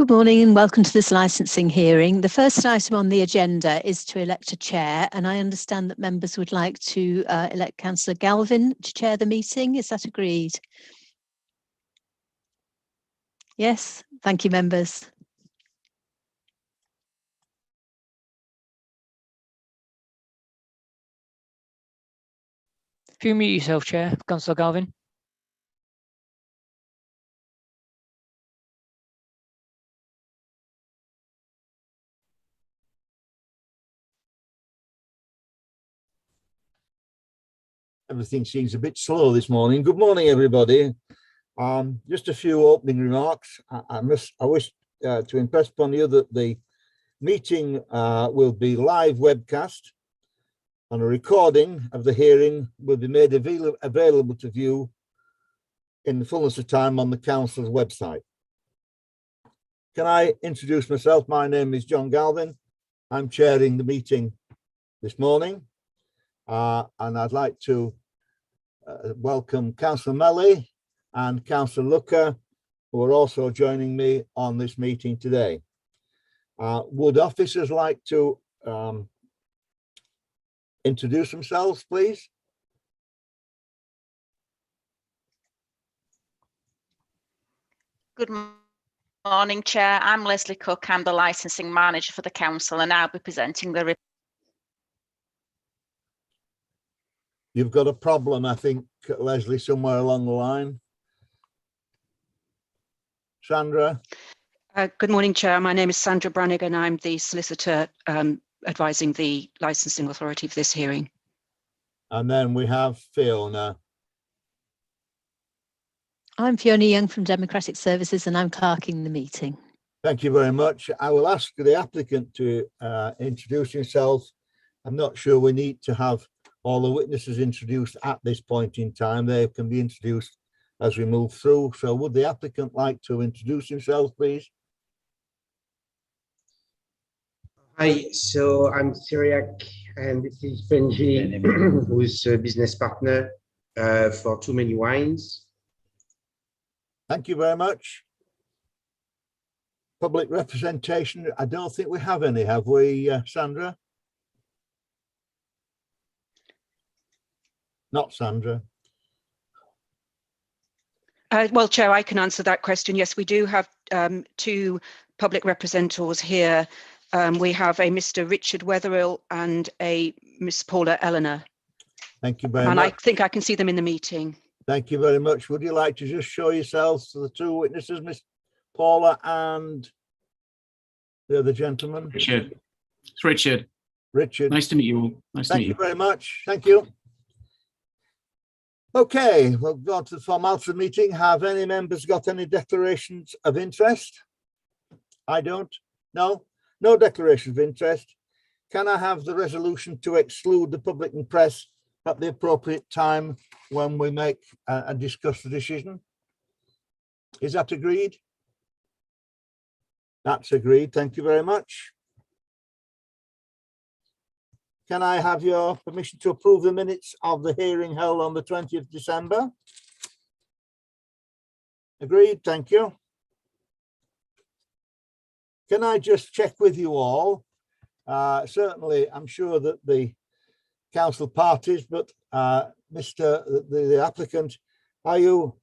Good morning and welcome to this licensing hearing. The first item on the agenda is to elect a chair, and I understand that members would like to elect Councillor Galvin to chair the meeting. Is that agreed? Yes, thank you, members. If you mute yourself, Chair, Councillor Galvin. Everything seems a bit slow this morning. Good morning, everybody. Just a few opening remarks. I wish to impress upon you that the meeting will be live webcast, and a recording of the hearing will be made available to view in the fullness of time on the council's website. Can I introduce myself? My name is John Galvin. I'm chairing the meeting this morning, and I'd like to welcome Councillor Melly and Councillor Looker, who are also joining me on this meeting today. Would officers like to introduce themselves, please? Good morning, Chair. I'm Leslie Cook. I'm the licensing manager for the council, and I'll be presenting the report. You've got a problem, I think, Leslie, somewhere along the line. Sandra? Good morning, Chair. My name is Sandra Brannigan. I'm the solicitor advising the licensing authority for this hearing. And then we have Fiona. I'm Fiona Young from Democratic Services, and I'm clerking the meeting. Thank you very much. I will ask the applicant to introduce himself. I'm not sure we need to have all the witnesses introduced at this point in time. They can be introduced as we move through. So would the applicant like to introduce himself, please? Hi, so I'm Syriac, and this is Benji, who's a business partner for Too Many Wines. Thank you very much. Public representation, I don't think we have any, have we, Sandra? Not Sandra. Well, Chair, I can answer that question. Yes, we do have two public representatives here. We have a Mr. Richard Wetherill and a Miss Paula Eleanor. Thank you very much. And I think I can see them in the meeting. Thank you very much. Would you like to just show yourselves to the two witnesses, Miss Paula and the other gentleman? Richard. It's Richard. Richard. Nice to meet you all. Nice to meet you. Thank you very much. Thank you. Okay, we'll go on to the formality of the meeting. Have any members got any declarations of interest? I don't. No? No declaration of interest. Can I have the resolution to exclude the public and press at the appropriate time when we make and discuss the decision? Is that agreed? That's agreed. Thank you very much. Can I have your permission to approve the minutes of the hearing held on the 20th December? Agreed. Thank you. Can I just check with you all? Certainly, I'm sure that the council parties, but the applicant, have you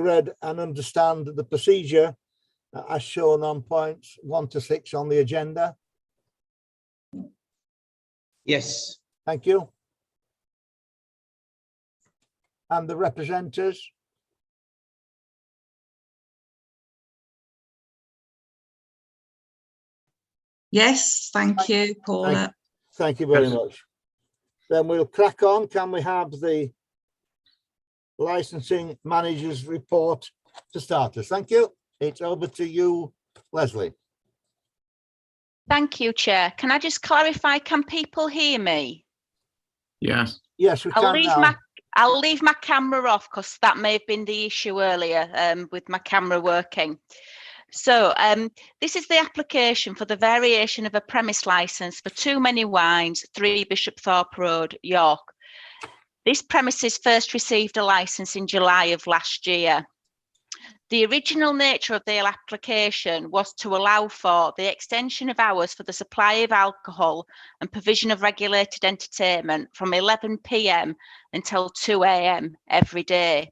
read and understand the procedure as shown on points 1 to 6 on the agenda? Yes. Thank you. And the representatives? Yes, thank you, Paula. Thank you very much. Then we'll crack on. Can we have the licensing manager's report to start us? Thank you. It's over to you, Leslie. Thank you, Chair. Can I just clarify, can people hear me? Yes. Yes, we can now. I'll leave my camera off because that may have been the issue earlier with my camera working. So this is the application for the variation of a premise licence for Too Many Wines, 3 Bishopthorpe Road, York. This premises first received a licence in July of last year. The original nature of the application was to allow for the extension of hours for the supply of alcohol and provision of regulated entertainment from 11 p.m. until 2 a.m. every day.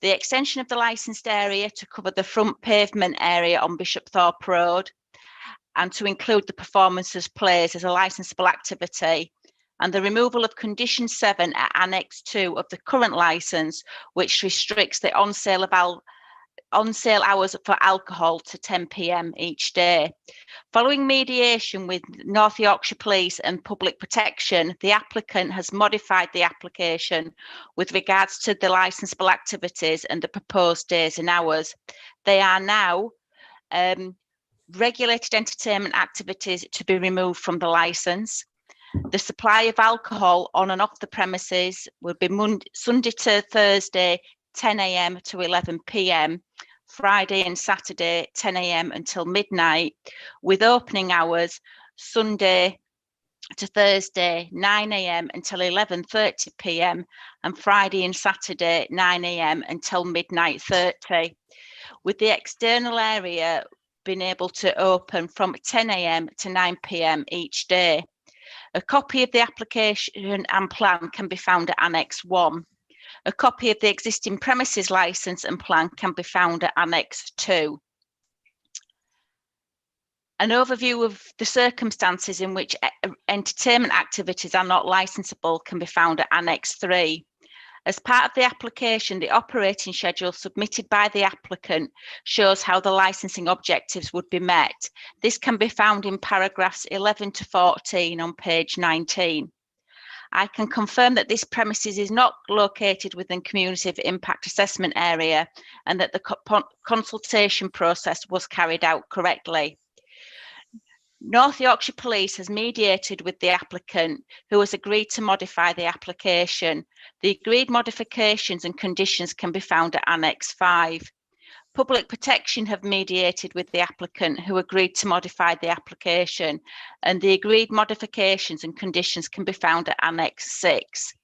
The extension of the licensed area to cover the front pavement area on Bishopthorpe Road and to include the performances plays as a licensable activity, and the removal of Condition 7 at Annex 2 of the current licence, which restricts the on-sale hours for alcohol to 10 p.m. each day. Following mediation with North Yorkshire Police and Public Protection, the applicant has modified the application with regards to the licensable activities and the proposed days and hours. They are now regulated entertainment activities to be removed from the licence. The supply of alcohol on and off the premises will be Sunday to Thursday, 10 a.m. to 11 p.m, Friday and Saturday, 10 a.m. until midnight, with opening hours Sunday to Thursday, 9 a.m. until 11:30 p.m, and Friday and Saturday, 9 a.m. until midnight 30, with the external area being able to open from 10 a.m. to 9 p.m. each day. A copy of the application and plan can be found at Annex 1. A copy of the existing premises licence and plan can be found at Annex 2. An overview of the circumstances in which entertainment activities are not licensable can be found at Annex 3. As part of the application, the operating schedule submitted by the applicant shows how the licensing objectives would be met. This can be found in paragraphs 11 to 14 on page 19. I can confirm that this premises is not located within cumulative impact assessment area and that the consultation process was carried out correctly. North Yorkshire Police has mediated with the applicant, who has agreed to modify the application. The agreed modifications and conditions can be found at Annex 5. Public Protection have mediated with the applicant, who agreed to modify the application, and the agreed modifications and conditions can be found at Annex 6.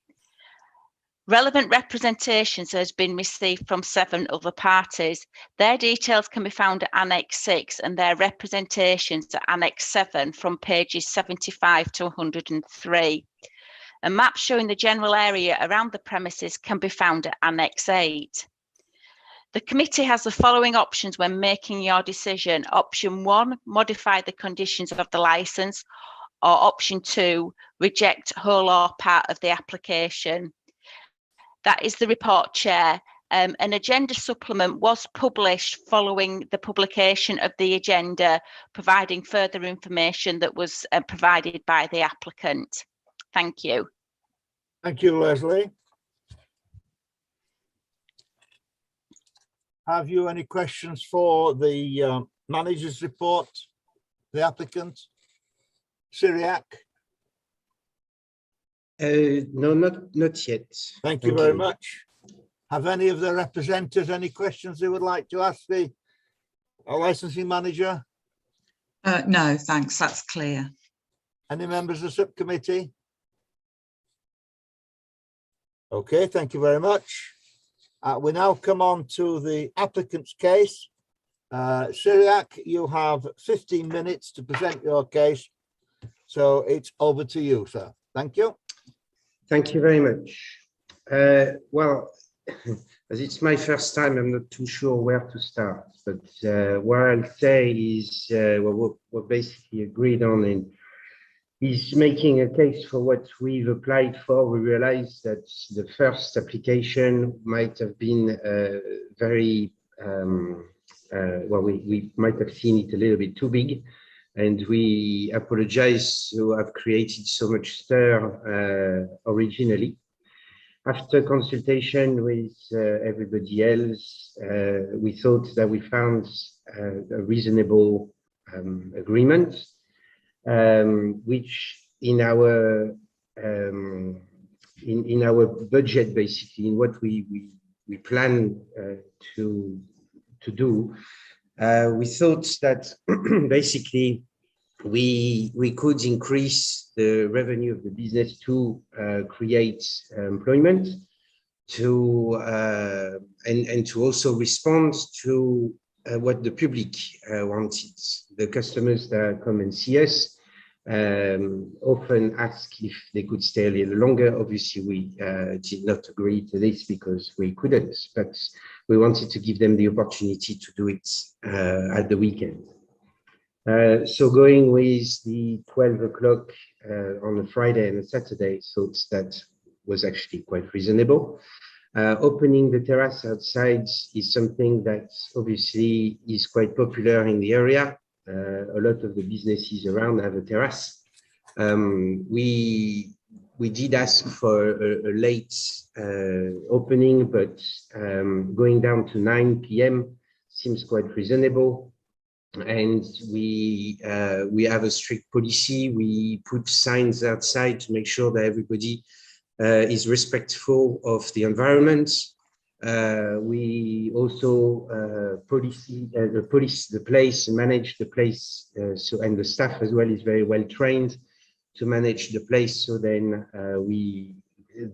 Relevant representations has been received from 7 other parties. Their details can be found at Annex 6 and their representations at Annex 7 from pages 75 to 103. A map showing the general area around the premises can be found at Annex 8. The committee has the following options when making your decision. Option 1, modify the conditions of the licence, or option 2, reject whole or part of the application. That is the report, Chair. An agenda supplement was published following the publication of the agenda, providing further information that was provided by the applicant. Thank you. Thank you, Leslie. Have you any questions for the manager's report, the applicant? Syriac? No, not yet. Thank you very much. Have any of the representatives any questions they would like to ask the licensing manager? No, thanks. That's clear. Any members of the subcommittee? Okay, thank you very much. We now come on to the applicant's case. Syriac, you have 15 minutes to present your case. So it's over to you, sir. Thank you. Thank you very much. Well, as it's my first time, I'm not too sure where to start. But what I'll say is what we're basically agreed on is making a case for what we've applied for. We realized that the first application might have been very, well, we might have seen it a little bit too big. And we apologize to have created so much stir originally. After consultation with everybody else, we thought that we found a reasonable agreement, which in our budget, basically, in what we plan to do, we thought that basically we could increase the revenue of the business to create employment, to and to also respond to what the public wanted. The customers that come and see us often ask if they could stay a little longer. Obviously, we did not agree to this because we couldn't, but we wanted to give them the opportunity to do it at the weekend. So going with the 12 o'clock on a Friday and a Saturday, so that was actually quite reasonable. Opening the terrace outside is something that obviously is quite popular in the area. A lot of the businesses around have a terrace. We did ask for a late opening, but going down to 9 p.m. seems quite reasonable. And we have a strict policy. We put signs outside to make sure that everybody is respectful of the environment. We also police the place, manage the place, and the staff as well is very well trained to manage the place. So then we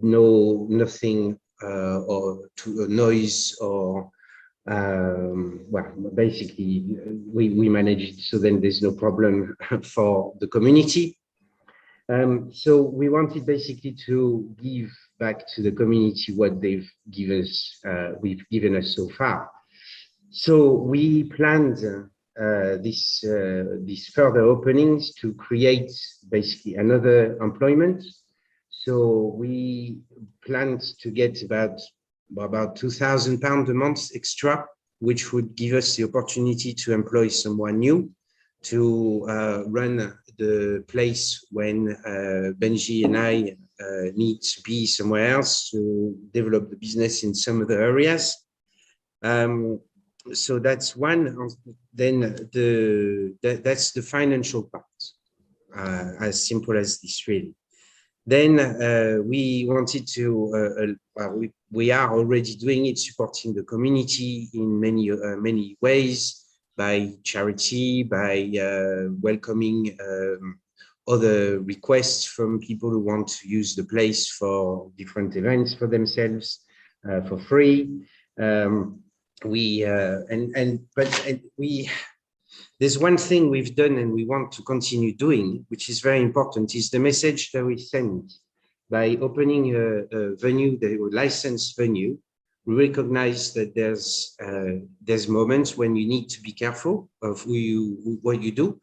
know nothing or to noise or well, basically we manage it. So then there's no problem for the community. So we wanted basically to give back to the community what they've given us, given us so far. So we planned these further openings to create basically another employment. So we planned to get about £2,000 a month extra, which would give us the opportunity to employ someone new to run the place when Benji and I need to be somewhere else to develop the business in some other areas. So that's one. Then that's the financial part, as simple as this, really. Then we wanted to, we are already doing it, supporting the community in many ways, by charity, by welcoming other requests from people who want to use the place for different events for themselves for free. There's one thing we've done and we want to continue doing, which is very important, is the message that we send. By opening a venue, a licensed venue, we recognize that there's moments when you need to be careful of what you do.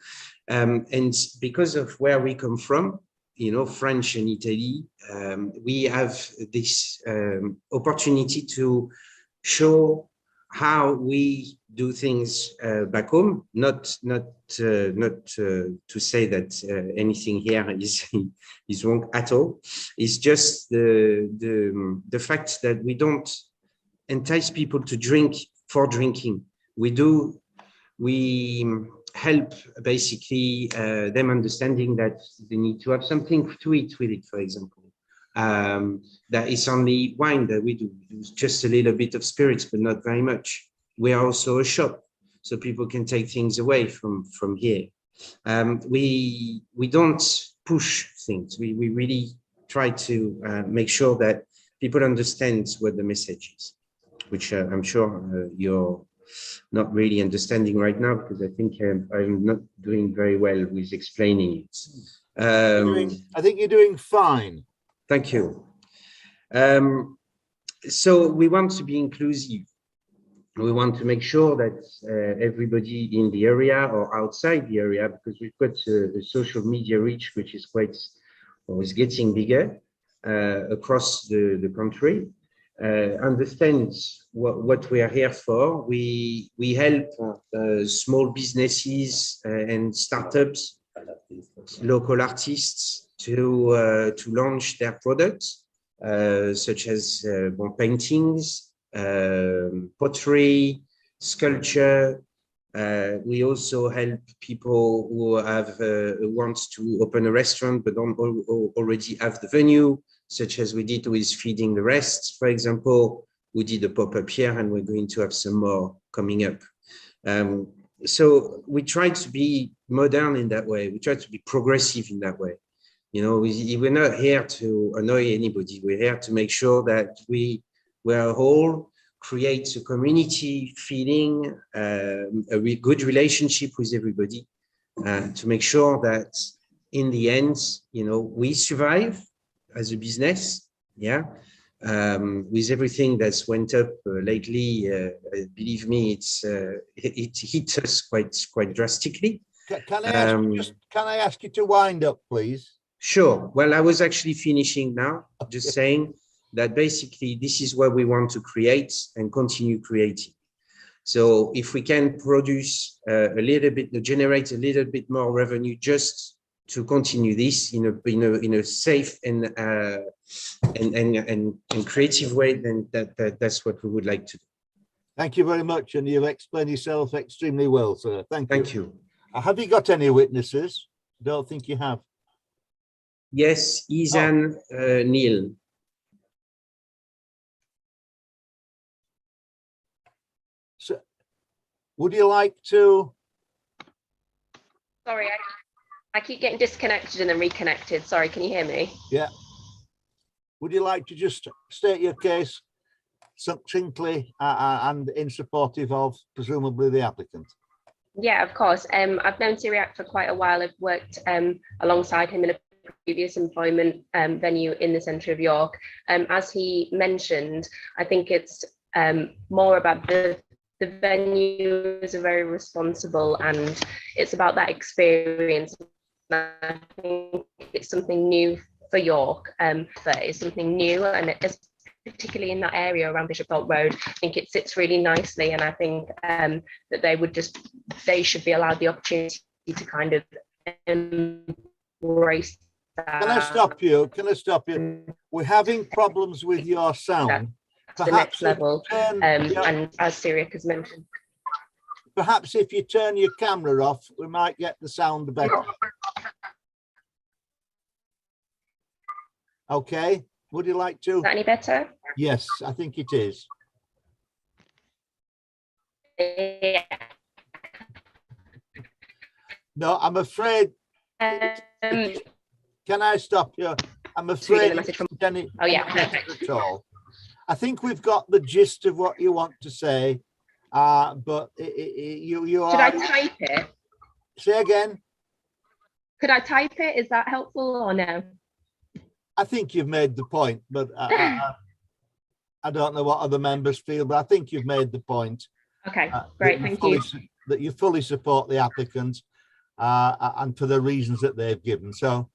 And because of where we come from, you know, French and Italy, we have this opportunity to show how we do things back home. Not to say that anything here is wrong at all. It's just the fact that we don't entice people to drink for drinking. We help basically them understanding that they need to have something to eat with it, for example. That is only wine that we do, just a little bit of spirits, but not very much. We are also a shop, so people can take things away from here. We don't push things. We really try to make sure that people understand what the message is, which I'm sure you're not really understanding right now, because I think I'm not doing very well with explaining it. I think you're doing fine. Thank you. So we want to be inclusive. We want to make sure that everybody in the area or outside the area, because we've got a social media reach, which is is getting bigger across the country, understands what we are here for. We help small businesses and startups, local artists to launch their products, such as paintings, pottery, sculpture. We also help people who want to open a restaurant but don't already have the venue, such as we did with Feeding the Rest, for example. We did a pop-up here and we're going to have some more coming up. So we try to be modern in that way. We try to be progressive in that way. You know, we're not here to annoy anybody. We're here to make sure that we we're whole, create a community feeling, a good relationship with everybody, to make sure that in the end, you know, we survive as a business. Yeah. With everything that's went up lately, believe me, it hit us quite drastically. Can I ask you to wind up, please? Sure. Well, I was actually finishing now, just saying that basically this is what we want to create and continue creating. So if we can produce a little bit, generate a little bit more revenue just to continue this in a safe and creative way, then that's what we would like to do. Thank you very much, and you've explained yourself extremely well, sir. Thank you. Thank you. Have you got any witnesses? Don't think you have. Yes, Izan Neil. So, would you like to? Sorry, I keep getting disconnected and then reconnected. Sorry, can you hear me? Yeah. Would you like to just state your case succinctly and in supportive of presumably the applicant? Yeah, of course. I've known Syriac for quite a while. I've worked alongside him in a previous employment venue in the centre of York. As he mentioned, I think it's more about the venue is very responsible, and it's about that experience. I think it's something new for York, but it's something new, and it's particularly in that area around Bishopthorpe Road. I think it sits really nicely, and I think that they should be allowed the opportunity to kind of embrace that. Can I stop you? Can I stop you? We're having problems with your sound. To the next level, and as Syriac has mentioned. Perhaps if you turn your camera off, we might get the sound better. Okay, would you like to? Is that any better? Yes, I think it is. Yeah. No, I'm afraid. Can I stop you? I'm afraid the message from. Any, Oh yeah, perfect. At all. I think we've got the gist of what you want to say, but you are. Should I type it? Say again. Could I type it? Is that helpful or no? I think you've made the point, but I don't know what other members feel, but I think you've made the point. Okay, great, thank you. That you fully support the applicant and for the reasons that they've given. So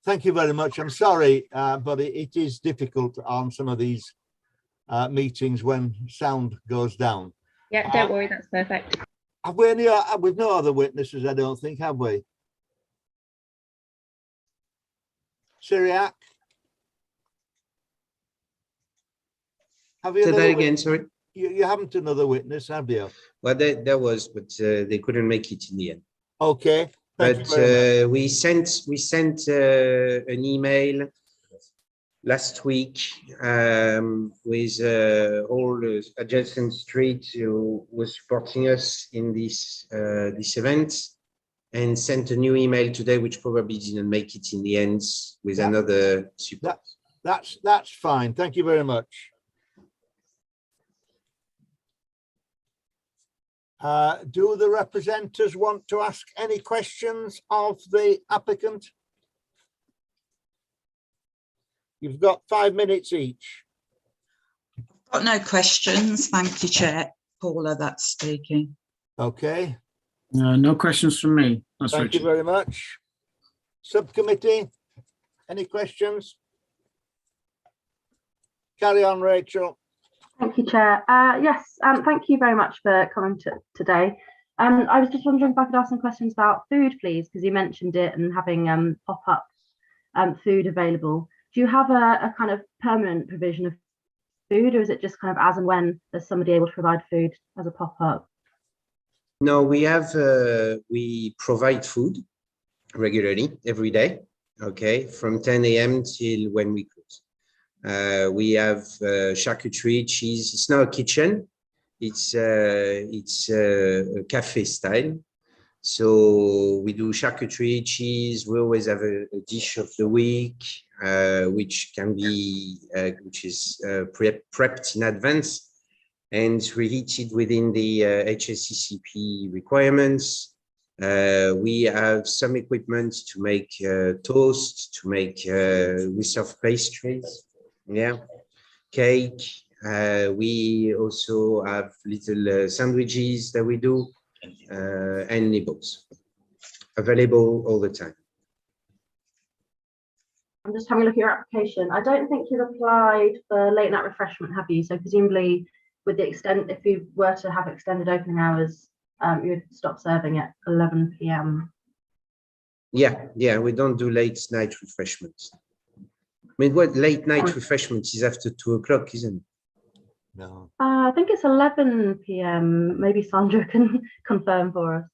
thank you very much. I'm sorry, but it is difficult on some of these meetings when sound goes down. Yeah, don't worry, that's perfect. Have we with no other witnesses, I don't think, have we? Syriac? Have you? Say that again, sorry. You haven't another witness, have you? Well, there was, but they couldn't make it in the end. Okay. But we sent an email last week with all adjacent streets who was supporting us in this event, and sent a new email today, which probably didn't make it in the end, with another support. That's fine. Thank you very much. Do the representatives want to ask any questions of the applicant? You've got 5 minutes each. Got no questions. Thank you, Chair. Paula, that's speaking. Okay. No questions from me. That's Thank Richard. you very much. Subcommittee, any questions? Carry on, Rachel. Thank you, Chair. Yes, thank you very much for coming today. I was just wondering if I could ask some questions about food, please, because you mentioned it and having pop-up food available. Do you have a kind of permanent provision of food, or is it just kind of as and when there's somebody able to provide food as a pop-up? No, we provide food regularly every day, okay, from 10 a.m. till when we close. We have charcuterie, cheese. It's not a kitchen. It's a cafe style. So we do charcuterie, cheese. We always have a dish of the week. which can be which is prepped in advance and reheated within the HACCP requirements. We have some equipment to make toast, to make we serve pastries, yeah, cake. We also have little sandwiches that we do, and nibbles available all the time. I'm just having a look at your application. I don't think you've applied for late night refreshment, have you? So presumably with the extent, if you were to have extended opening hours, you would stop serving at 11 p.m. Yeah, we don't do late night refreshments. I mean, what late night refreshments is after 2 o'clock, isn't it? No. I think it's 11 p.m. Maybe Sandra can confirm for us.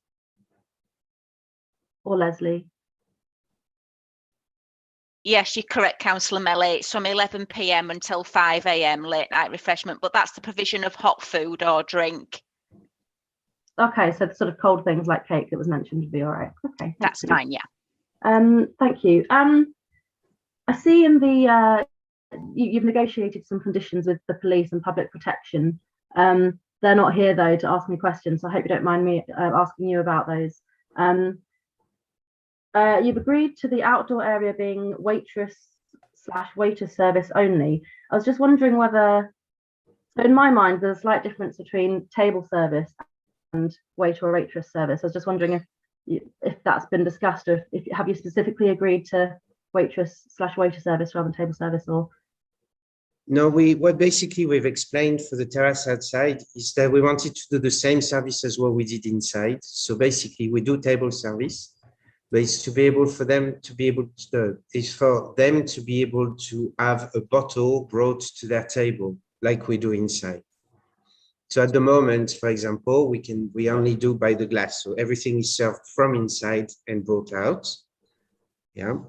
Or Leslie. Yes, you're correct, Councillor Melly. It's from 11 p.m. until 5 a.m. late night refreshment, but that's the provision of hot food or drink. Okay, so the sort of cold things like cake that was mentioned would be all right. Okay, that's fine, yeah. Thank you. I see in the you've negotiated some conditions with the police and public protection. They're not here though to ask me questions, so I hope you don't mind me asking you about those. You've agreed to the outdoor area being waitress/waiter service only. I was just wondering whether, so in my mind, there's a slight difference between table service and waiter or waitress service. I was just wondering if that's been discussed, or if have you specifically agreed to waitress/waiter service rather than table service, or? No, what basically we've explained for the terrace outside is that we wanted to do the same service as what we did inside. So basically we do table service, but it's to be able for them to be able to, is for them to be able to have a bottle brought to their table like we do inside. So at the moment, for example, we only do by the glass. So everything is served from inside and brought out. Yeah.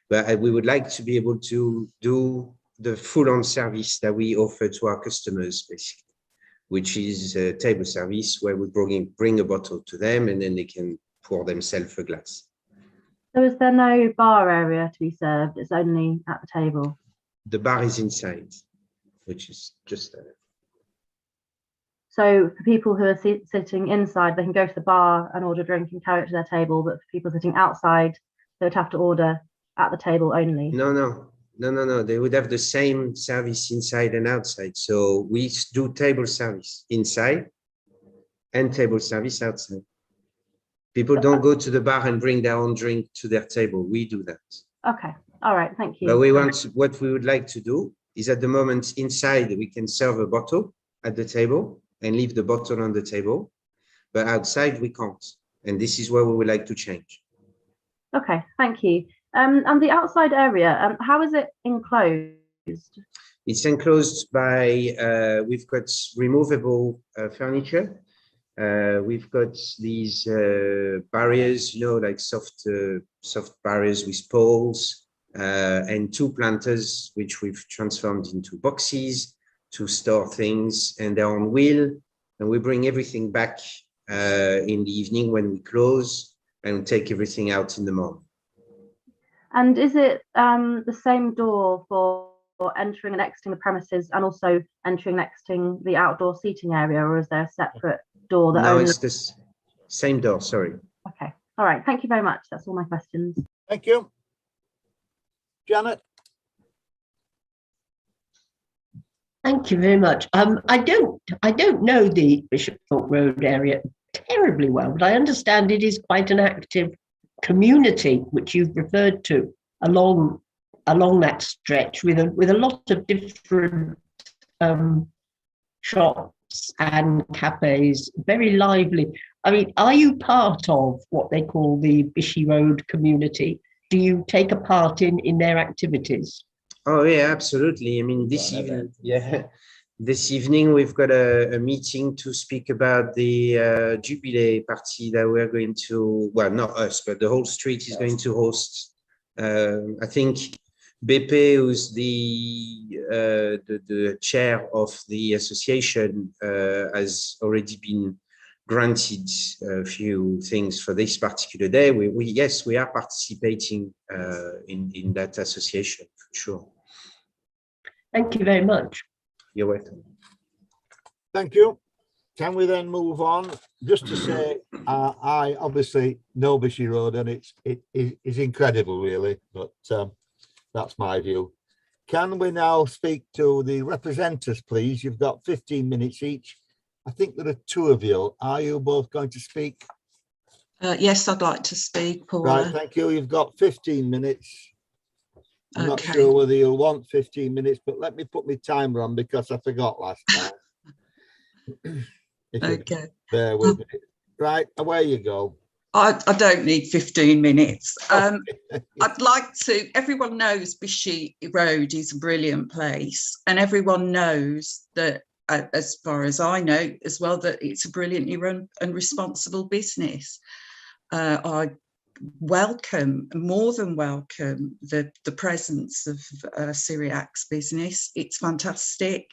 But we would like to be able to do the full-on service that we offer to our customers, basically, which is a table service where we bring a bottle to them and then they can pour themselves a glass. So is there no bar area to be served? It's only at the table? The bar is inside, which is just there. So for people who are sitting inside, they can go to the bar and order a drink and carry it to their table, but for people sitting outside, they would have to order at the table only? No. They would have the same service inside and outside. So we do table service inside and table service outside. People don't go to the bar and bring their own drink to their table. We do that. Okay. All right. Thank you. But what we would like to do is at the moment inside, we can serve a bottle at the table and leave the bottle on the table. But outside, we can't. And this is what we would like to change. Okay. Thank you. And the outside area, how is it enclosed? It's enclosed by, we've got removable furniture. We've got these barriers, like soft barriers with poles, and 2 planters, which we've transformed into boxes to store things, and they're on wheel. And we bring everything back in the evening when we close and take everything out in the morning. And is it the same door for entering and exiting the premises and also entering and exiting the outdoor seating area, or is there a separate door that only... it's the same door, sorry. Okay. All right. Thank you very much. That's all my questions. Thank you. Janet? Thank you very much. I don't know the Bishopthorpe Road area terribly well, but I understand it is quite an active community, which you've referred to along that stretch, with a lot of different shops and cafes, very lively. I mean, are you part of what they call the Bishy Road community? Do you take a part in their activities? Oh yeah, absolutely. I mean, this evening we've got a meeting to speak about the Jubilee party that we're going to, well, not us, but the whole street is going to host. I think BP, who's the chair of the association, has already been granted a few things for this particular day. Yes, we are participating in that association for sure. Thank you very much. You're welcome. Thank you. Can we then move on? Just to say, I obviously know Bishy Road, and it is incredible, really. But that's my view. Can we now speak to the representatives, please? You've got 15 minutes each. I think there are two of you. Are you both going to speak? Yes, I'd like to speak, Paula. Right, thank you. You've got 15 minutes. I'm not Okay. sure whether you'll want 15 minutes, but let me put my timer on because I forgot last time. If you Okay. bear with me. Right, away you go. I don't need 15 minutes. Okay. I'd like to, everyone knows Bishy Road is a brilliant place, and everyone knows that, as far as I know as well, that it's a brilliantly run and responsible business. I welcome, more than welcome, the presence of Syriac's business. It's fantastic.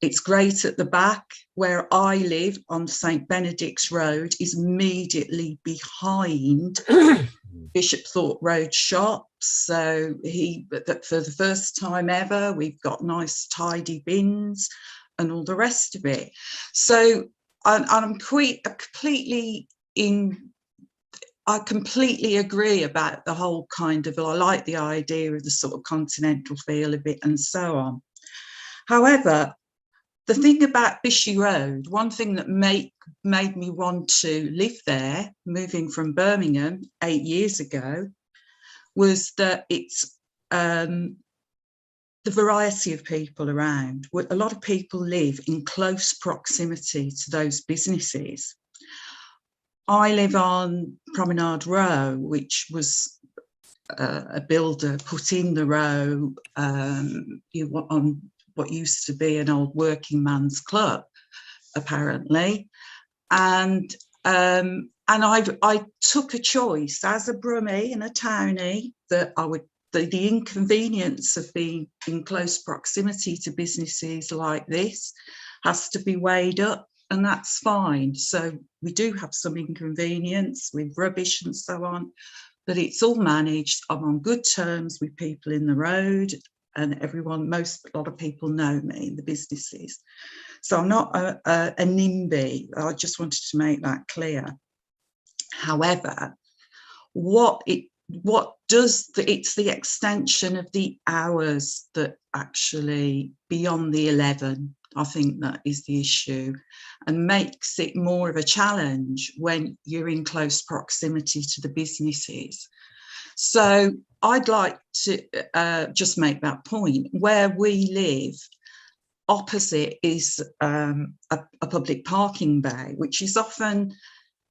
It's great at the back. Where I live on St. Benedict's Road is immediately behind Bishopthorpe Road shops. So for the first time ever, we've got nice tidy bins and all the rest of it. So I completely agree about the whole kind of, I like the idea of the sort of continental feel of it and so on. However, the thing about Bishy Road, one thing that made me want to live there, moving from Birmingham 8 years ago, was that it's the variety of people around. A lot of people live in close proximity to those businesses. I live on Promenade Row, which was a builder put in the row on what used to be an old working man's club, apparently. And I took a choice as a Brummie and a townie that I would, the inconvenience of being in close proximity to businesses like this has to be weighed up, and that's fine. So we do have some inconvenience with rubbish and so on, but it's all managed. I'm on good terms with people in the road, and everyone, a lot of people know me in the businesses. So I'm not a NIMBY. I just wanted to make that clear. However, it's the extension of the hours that actually beyond the 11, I think that is the issue, and makes it more of a challenge when you're in close proximity to the businesses. So I'd like to just make that point. Where we live, opposite is a public parking bay, which is often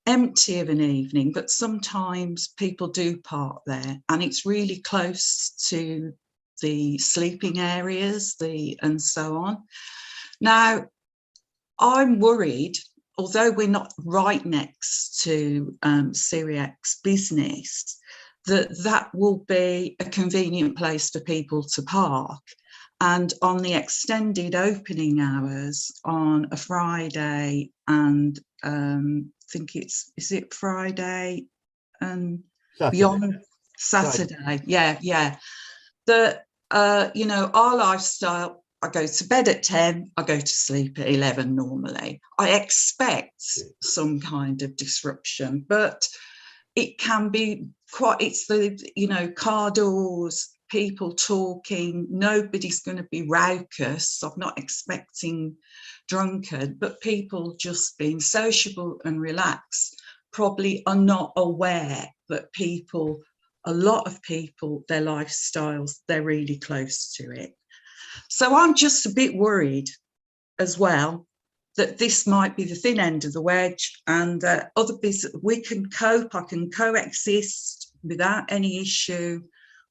empty of an evening, but sometimes people do park there, and it's really close to the sleeping areas and so on. Now, I'm worried, although we're not right next to Syriac's business, that will be a convenient place for people to park. And on the extended opening hours on a Friday and I think is it Friday and Saturday. Beyond Saturday. Friday. Yeah. Our lifestyle, I go to bed at 10, I go to sleep at 11 normally. I expect some kind of disruption, but it can be it's the, car doors, people talking, nobody's going to be raucous. I'm not expecting drunkard, but people just being sociable and relaxed probably are not aware that a lot of people, their lifestyles, they're really close to it. So I'm just a bit worried as well that this might be the thin end of the wedge, and other business, we can cope, I can coexist without any issue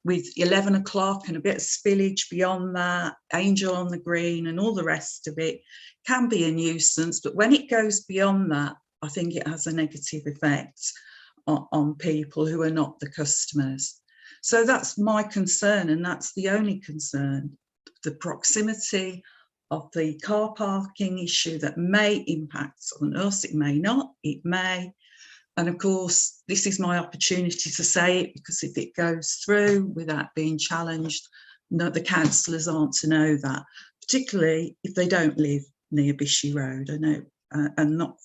with 11 o'clock and a bit of spillage beyond that, Angel on the Green and all the rest of it can be a nuisance. But when it goes beyond that, I think it has a negative effect on people who are not the customers. So that's my concern, and that's the only concern, the proximity of the car parking issue that may impact on us, it may not, it may. And of course, this is my opportunity to say it, because if it goes through without being challenged, no, the councillors aren't to know that, particularly if they don't live near Bishop Road. I know and not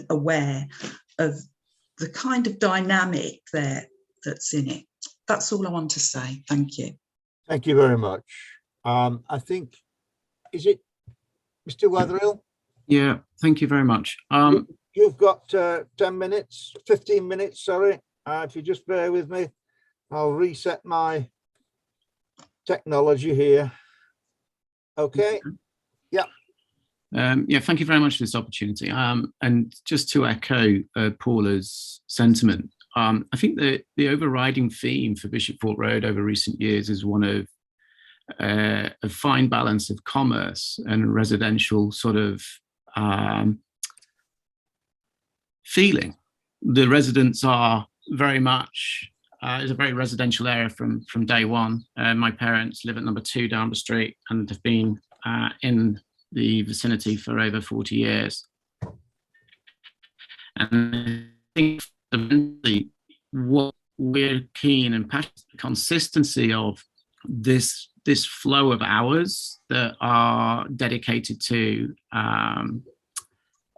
aware of the kind of dynamic there that's in it. That's all I want to say. Thank you. Thank you very much. I think, is it Mr. Wetherill? Yeah, thank you very much. You've got 10 minutes, 15 minutes, sorry. If you just bear with me, I'll reset my technology here. Okay. Yeah. Yeah, thank you very much for this opportunity. And just to echo Paula's sentiment, I think the overriding theme for Bishopthorpe Road over recent years is one of a fine balance of commerce and residential sort of feeling. The residents are very much, it's a very residential area from day one. My parents live at number 2 down the street and have been in the vicinity for over 40 years. And I think fundamentally what we're keen and passionate, the consistency of this flow of hours that are dedicated to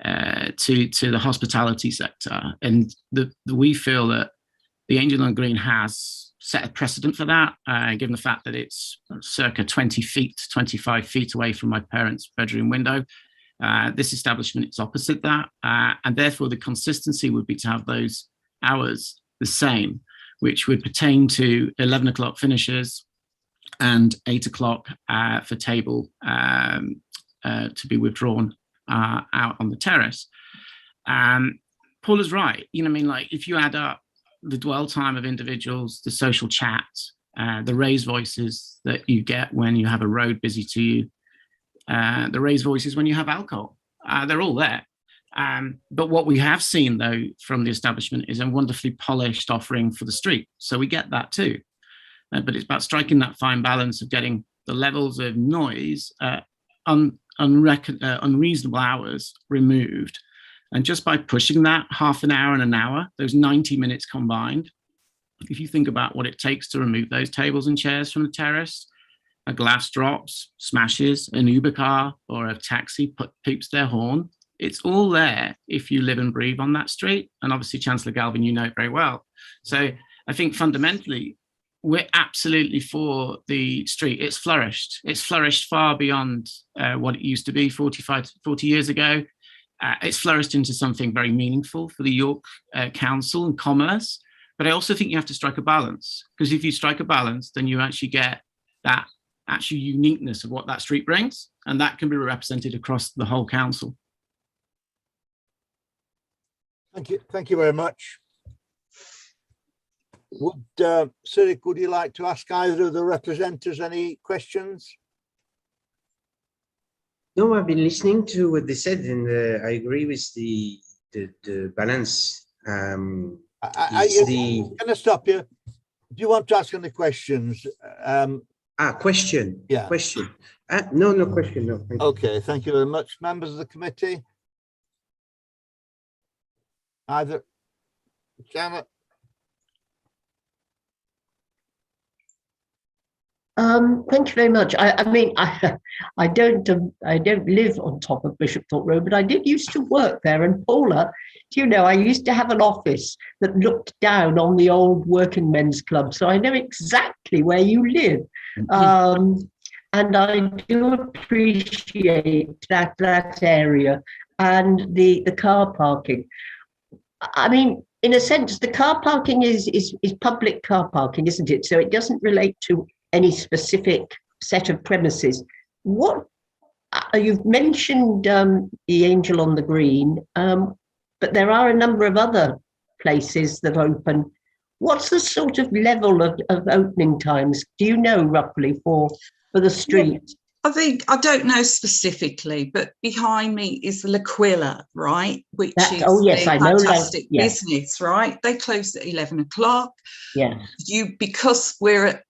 the hospitality sector, and we feel that the Angel on Green has set a precedent for that, given the fact that it's circa 20 feet, 25 feet away from my parents' bedroom window. This establishment is opposite that, and therefore the consistency would be to have those hours the same, which would pertain to 11 o'clock finishes and 8 o'clock for table to be withdrawn out on the terrace. Paul is right. You know what I mean? Like, if you add up the dwell time of individuals, the social chat, the raised voices that you get when you have a road busy to you, the raised voices when you have alcohol, they're all there. But what we have seen, though, from the establishment is a wonderfully polished offering for the street. So we get that too. But it's about striking that fine balance of getting the levels of noise, unreasonable hours removed. And just by pushing that half an hour and an hour, those 90 minutes combined, if you think about what it takes to remove those tables and chairs from the terrace, a glass drops, smashes, an Uber car or a taxi peeps their horn, it's all there if you live and breathe on that street. And obviously, Chancellor Galvin, you know it very well. So I think fundamentally, we're absolutely for the street. It's flourished. It's flourished far beyond what it used to be 40 years ago. It's flourished into something very meaningful for the York Council and commerce. But I also think you have to strike a balance, because if you strike a balance, then you actually get that actual uniqueness of what that street brings, and that can be represented across the whole council. Thank you very much. Would Cyril, would you like to ask either of the representatives any questions? No, I've been listening to what they said, and I agree with the balance. Can I stop you? Do you want to ask any questions? Question. Yeah. Question. No question. No. Thank you. Okay, thank you very much. Members of the committee? Either Janet? Thank you very much. I mean, I don't live on top of Bishopthorpe Road, but I did used to work there. And Paula, do you know, I used to have an office that looked down on the old Working Men's Club, so I know exactly where you live. And I do appreciate that area and the car parking. I mean, in a sense, the car parking is public car parking, isn't it? So it doesn't relate to any specific set of premises. What you've mentioned the Angel on the Green, but there are a number of other places that open. What's the sort of level of opening times? Do you know roughly for the street? I don't know specifically, but behind me is L'Aquila, right? Which is I know, fantastic business, right? They close at 11 o'clock. Yeah. Because we're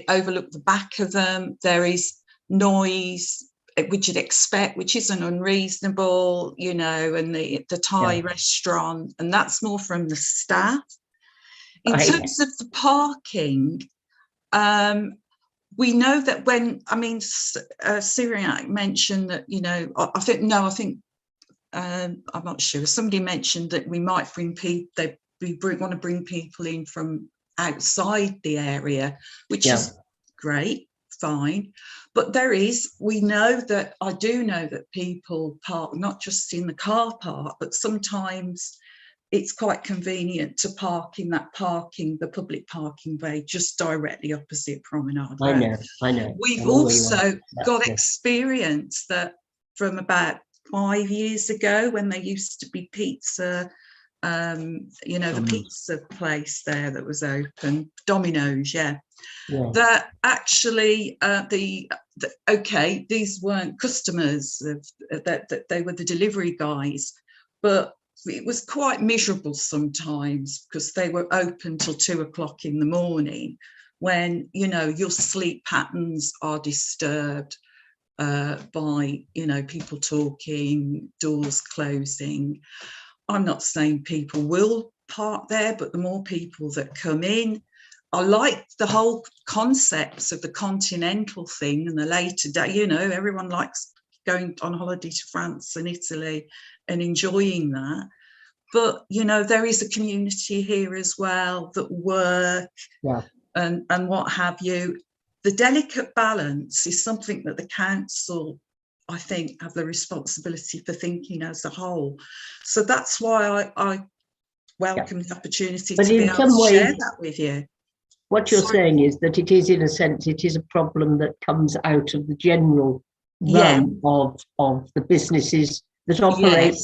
overlook the back of them, there is noise which you'd expect, which isn't unreasonable, you know, and the Thai restaurant, and that's more from the staff. In terms of the parking, we know that when, I mean, Cyriac mentioned that, you know, I'm not sure, somebody mentioned that we might bring people, want to bring people in from outside the area, which is great, fine. But I do know that people park not just in the car park, but sometimes it's quite convenient to park in the public parking bay just directly opposite Promenade Road. I know. We've also got experience that from about 5 years ago, when there used to be pizza, you know, the pizza place there that was open, Domino's, that actually these weren't customers, that they were the delivery guys, but it was quite miserable sometimes because they were open till 2 o'clock in the morning, when, you know, your sleep patterns are disturbed by, you know, people talking, doors closing. I'm not saying people will park there, but the more people that come in, I like the whole concepts of the continental thing and the later day, you know, everyone likes going on holiday to France and Italy and enjoying that. But, you know, there is a community here as well that work and what have you. The delicate balance is something that the council, I think, have the responsibility for thinking as a whole. So that's why I welcome the opportunity to be able to share that with you. What you're saying is that it is, in a sense, it is a problem that comes out of the general run of the businesses that operate.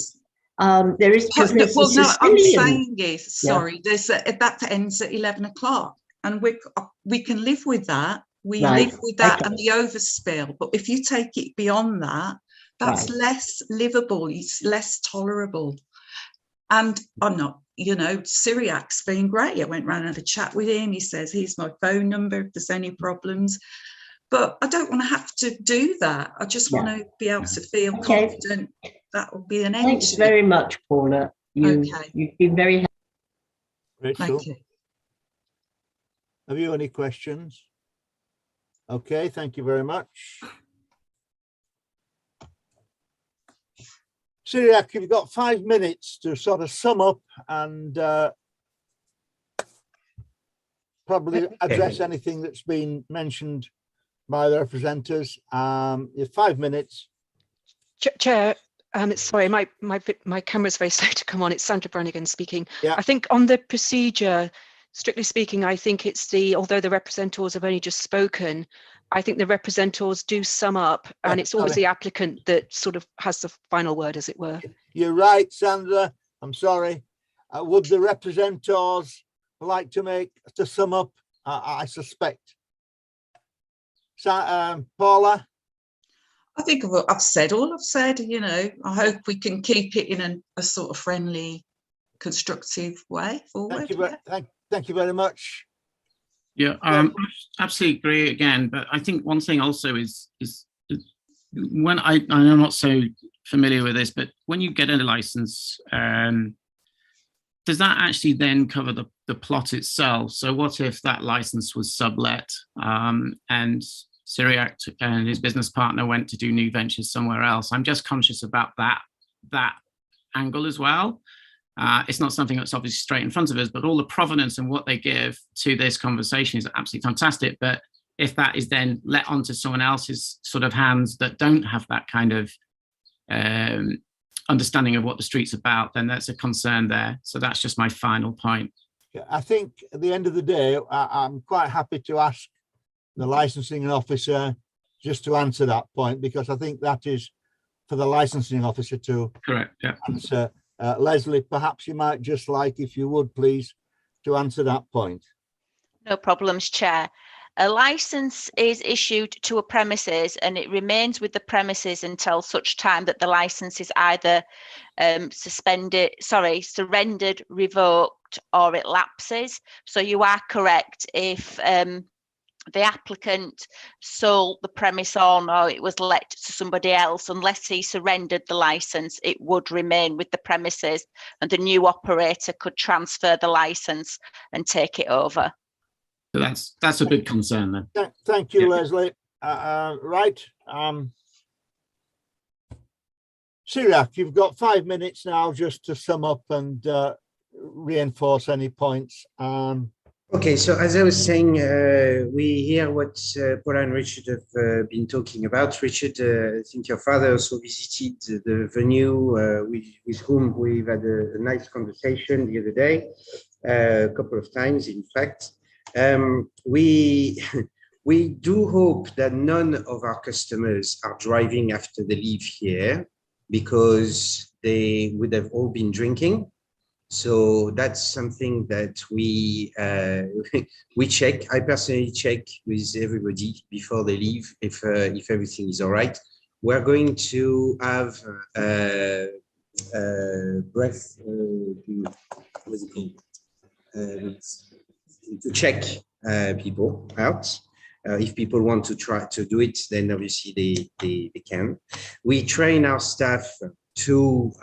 There is, because there's well, no, I'm saying is, sorry, there's that ends at 11 o'clock, and we can live with that. We live with that and the overspill. But if you take it beyond that, that's less livable. It's less tolerable. And I'm not, you know, Cyriac's been great. I went round and had a chat with him. He says, here's my phone number if there's any problems. But I don't want to have to do that. I just want to be able to feel confident that will be an end. Thanks very much, Paula. You've been very helpful. Rachel, thank you. Have you any questions? Okay, thank you very much. Cyriac, you've got 5 minutes to sort of sum up and probably address anything that's been mentioned by the representatives. You have 5 minutes. Chair, sorry, my camera's very slow to come on. It's Sandra Brannigan speaking. Yeah. I think on the procedure, strictly speaking, I think it's although the representatives have only just spoken, I think the representatives do sum up, and it's always the applicant that sort of has the final word, as it were. You're right, Sandra. I'm sorry. Would the representatives like to sum up? I suspect. Paula? I think I've said all I've said, you know. I hope we can keep it in a sort of friendly, constructive way forward. Thank you very much. Yeah, absolutely agree again. But I think one thing also is when I'm not so familiar with this, but when you get a license, does that actually then cover the plot itself? So what if that license was sublet and Cyriac and his business partner went to do new ventures somewhere else? I'm just conscious about that angle as well. It's not something that's obviously straight in front of us, but all the provenance and what they give to this conversation is absolutely fantastic. But if that is then let onto someone else's sort of hands that don't have that kind of understanding of what the street's about, then that's a concern there. So that's just my final point. I think at the end of the day, I'm quite happy to ask the licensing officer just to answer that point, because I think that is for the licensing officer to answer. Leslie, perhaps you might just like, if you would please, to answer that point. No problems, Chair. A license is issued to a premises and it remains with the premises until such time that the license is either surrendered, revoked, or it lapses. So you are correct. If the applicant sold the premise on or it was let to somebody else, unless he surrendered the license, it would remain with the premises and the new operator could transfer the license and take it over. So that's a big concern then. Thank you, Yeah. Leslie. Right. Cyriac, you've got 5 minutes now just to sum up and reinforce any points. Okay, so as I was saying, we hear what Paula and Richard have been talking about. Richard, I think your father also visited the venue with whom we've had a nice conversation the other day, a couple of times, in fact. We do hope that none of our customers are driving after they leave here, because they would have all been drinking. So that's something that we check. I personally check with everybody before they leave if everything is all right. We're going to have breath to check people out. If people want to try to do it, then obviously they can. We train our staff to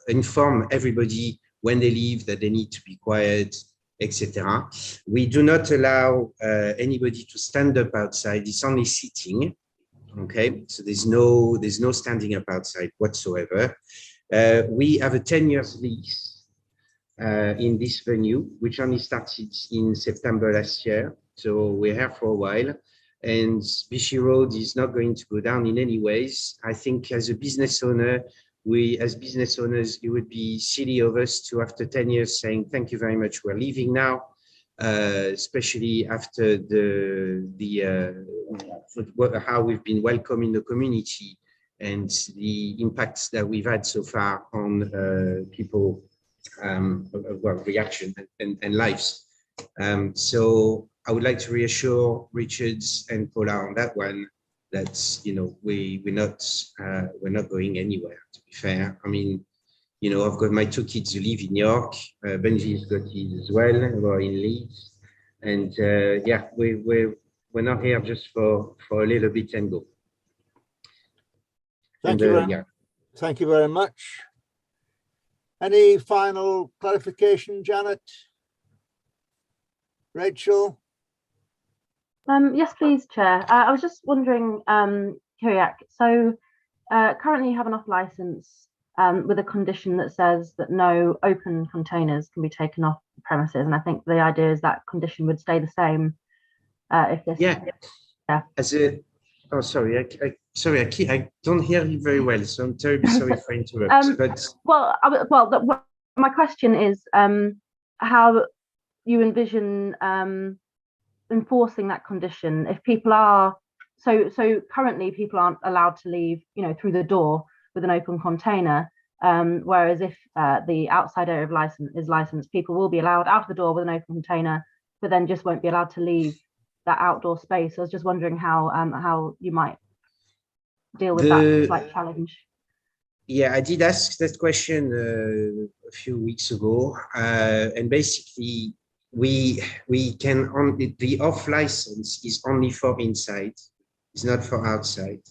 inform everybody when they leave that they need to be quiet, etc. We do not allow anybody to stand up outside. It's only sitting. Okay, so there's no standing up outside whatsoever. We have a 10-year lease in this venue, which only started in September last year. So we're here for a while, and Vichy Road is not going to go down in any ways. I think as a business owner, as business owners, it would be silly of us to, after 10 years, saying, thank you very much, we're leaving now, especially after how we've been welcomed in the community and the impacts that we've had so far on people, reaction and lives. So I would like to reassure Richards and Paula on that one, that we're not going anywhere, to be fair. I mean, I've got my 2 kids who live in York. Benji's got his as well, we're in Leeds, and yeah, we're not here just for a little bit and go. Thank you very much. Any final clarification, Janet? Rachel? Yes, please, Chair. I was just wondering, Kyriak, so currently you have an off license with a condition that says that no open containers can be taken off the premises, and I think the idea is that condition would stay the same if this. Yeah. As a, oh, sorry, I don't hear you very well, so I'm terribly sorry for interrupting. But my question is how you envision enforcing that condition if people are so currently people aren't allowed to leave through the door with an open container, whereas if the outside area of is licensed, people will be allowed out of the door with an open container, but then just won't be allowed to leave that outdoor space. I was just wondering how you might deal with that slight challenge. Yeah, I did ask that question a few weeks ago, and basically we can only, the off license is only for inside, it's not for outside.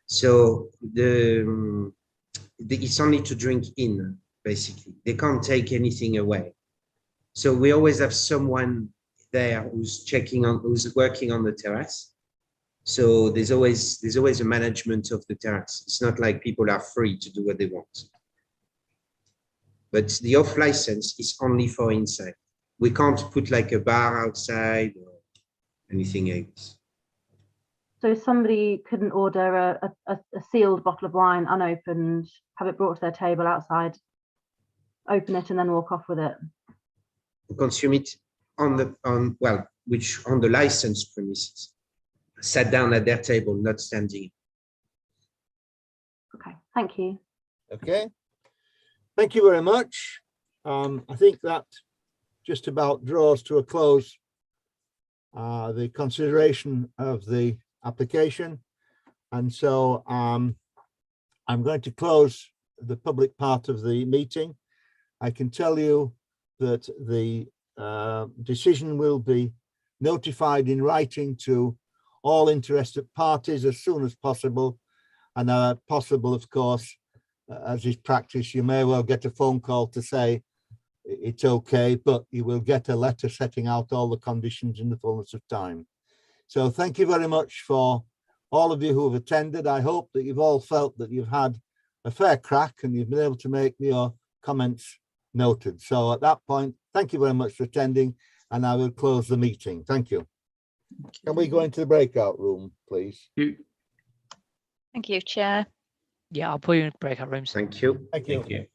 So it's only to drink in, basically. They can't take anything away. So we always have someone there who's working on the terrace. So there's always a management of the terrace. It's not like people are free to do what they want. But the off license is only for inside. We can't put like a bar outside or anything else. So somebody couldn't order a sealed bottle of wine unopened, have it brought to their table outside, open it and then walk off with it? Consume it on the licensed premises, sat down at their table, not standing. Okay, thank you. Okay, thank you very much. I think that just about draws to a close the consideration of the application, and so I'm going to close the public part of the meeting. I can tell you that the decision will be notified in writing to all interested parties as soon as possible. And possible, of course, as is practice, you may well get a phone call to say it's okay, but you will get a letter setting out all the conditions in the fullness of time. So thank you very much for all of you who have attended. I hope that you've all felt that you've had a fair crack and you've been able to make your comments noted. So at that point, thank you very much for attending, and I will close the meeting. Thank you. Can we go into the breakout room, please? Thank you, Chair. Yeah, I'll put you in breakout rooms. Thank you. Thank you. Thank you.